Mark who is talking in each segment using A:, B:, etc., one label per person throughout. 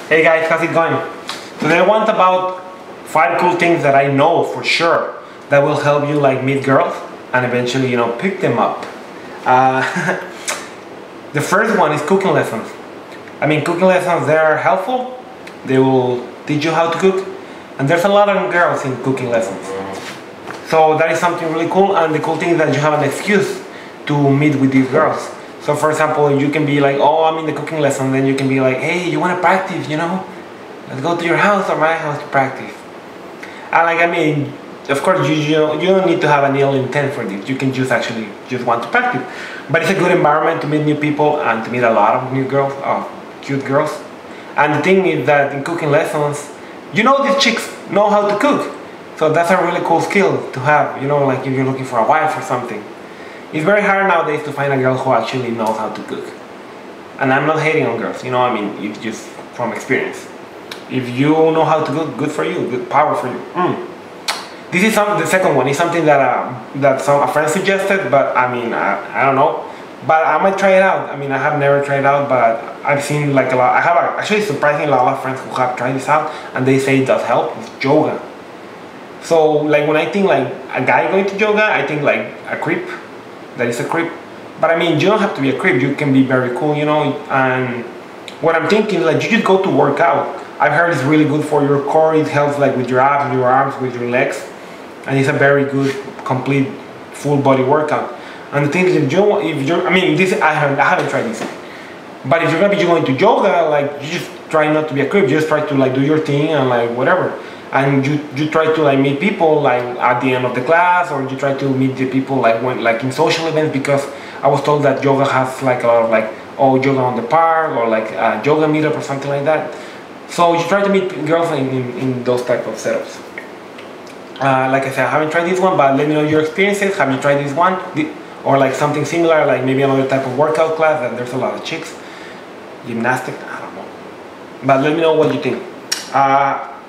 A: Hey guys, how's it going? Today I want about 5 cool things that I know for sure that will help you like meet girls and eventually, pick them up. Uh, the first one is cooking lessons. I mean, cooking lessons, they're helpful. They will teach you how to cook, and there's a lot of girls in cooking lessons. So that is something really cool, and the cool thing is that you have an excuse to meet with these girls. So for example, you can be like, oh, I'm in the cooking lesson, then you can be like, hey, you want to practice, Let's go to your house or my house to practice. And of course, you don't need to have an ill intent for this. You can just want to practice. But it's a good environment to meet new people and to meet a lot of new girls, cute girls. And the thing is that in cooking lessons, these chicks know how to cook. So that's a really cool skill to have, like if you're looking for a wife or something. It's very hard nowadays to find a girl who actually knows how to cook. And I'm not hating on girls, it's just from experience. If you know how to cook, good for you, good power for you. This is the second one. It's something that a friend suggested, but I don't know. But I might try it out. I have never tried it out, but I've seen like a lot. I have actually surprisingly a lot of friends who have tried this out, and they say it does help with yoga. So like when I think like a guy going to yoga, I think like a creep. That is a creep. But you don't have to be a creep. You can be very cool, And what I'm thinking, like you just go to work out. I've heard it's really good for your core. It helps like with your abs, your arms, with your legs, and it's a very good, complete, full body workout. And the thing is, I haven't tried this, but if you're gonna be going to yoga, like you just try not to be a creep. You just try to like do your thing and like whatever. And you try to like meet people like at the end of the class, or you try to meet the people like in social events, because I was told that yoga has like a lot of like yoga on the park or like a yoga meetup or something like that. So you try to meet girls in those type of setups. Like I said, I haven't tried this one, but let me know your experiences. Have you tried this one or like something similar, like maybe another type of workout class that there's a lot of chicks, gymnastics, I don't know. But let me know what you think.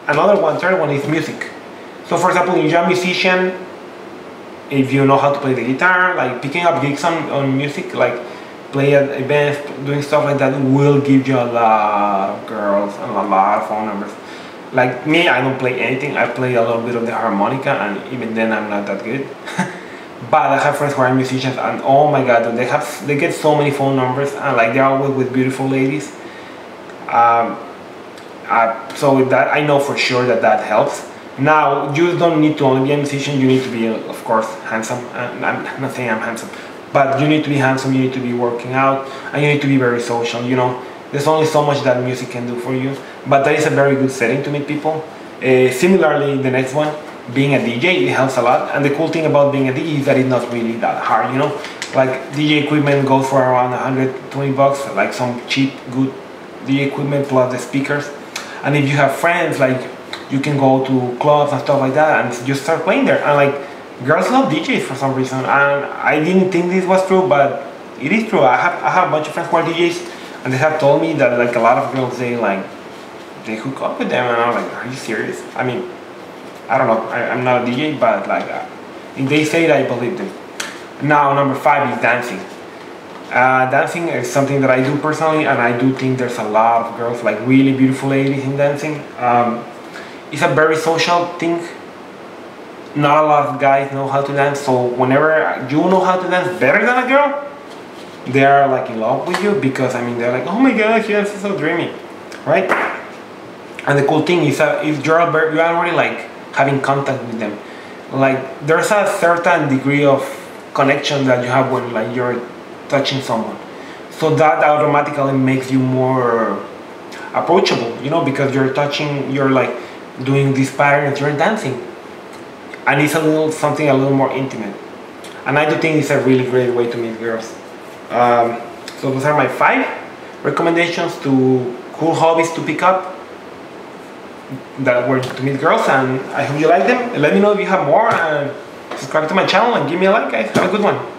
A: Third one is music. So for example, if you're a musician, if you know how to play the guitar, like picking up gigs on music, like play at events, doing stuff like that will give you a lot of girls and a lot of phone numbers. Like me, I don't play anything. I play a little bit of the harmonica, and even then I'm not that good. But I have friends who are musicians, and oh my god, they get so many phone numbers, and like they're always with beautiful ladies. So with that, I know for sure that helps. Now, you don't need to only be a musician. You need to be, of course, handsome. I'm not saying I'm handsome, but you need to be handsome. You need to be working out, and you need to be very social. There's only so much that music can do for you, but that is a very good setting to meet people. Similarly, the next one, being a DJ, it helps a lot. And the cool thing about being a DJ is that it's not really that hard. Like DJ equipment goes for around 120 bucks, like some cheap, good DJ equipment plus the speakers. And if you have friends, like you can go to clubs and stuff like that and just start playing there. And like girls love DJs for some reason. And I didn't think this was true, but it is true. I have a bunch of friends who are DJs, and they have told me that like a lot of girls they hook up with them, and I'm like, are you serious? I don't know. I'm not a DJ, but like if they say it, I believe them. Now number 5 is dancing. Dancing is something that I do personally, and I do think there's a lot of girls, like really beautiful ladies in dancing. It's a very social thing. Not a lot of guys know how to dance, so whenever you know how to dance better than a girl, they are like in love with you, because they're like, oh my gosh, yes, it's so dreamy, right? And the cool thing is that if you're already like having contact with them, like there's a certain degree of connection that you have when like you're touching someone, so that automatically makes you more approachable, because you're like doing these patterns, you're dancing, and it's something a little more intimate. And I do think it's a really great way to meet girls. So those are my 5 recommendations to cool hobbies to pick up that were to meet girls, and I hope you like them. Let me know if you have more, and subscribe to my channel and give me a like, guys. Have a good one.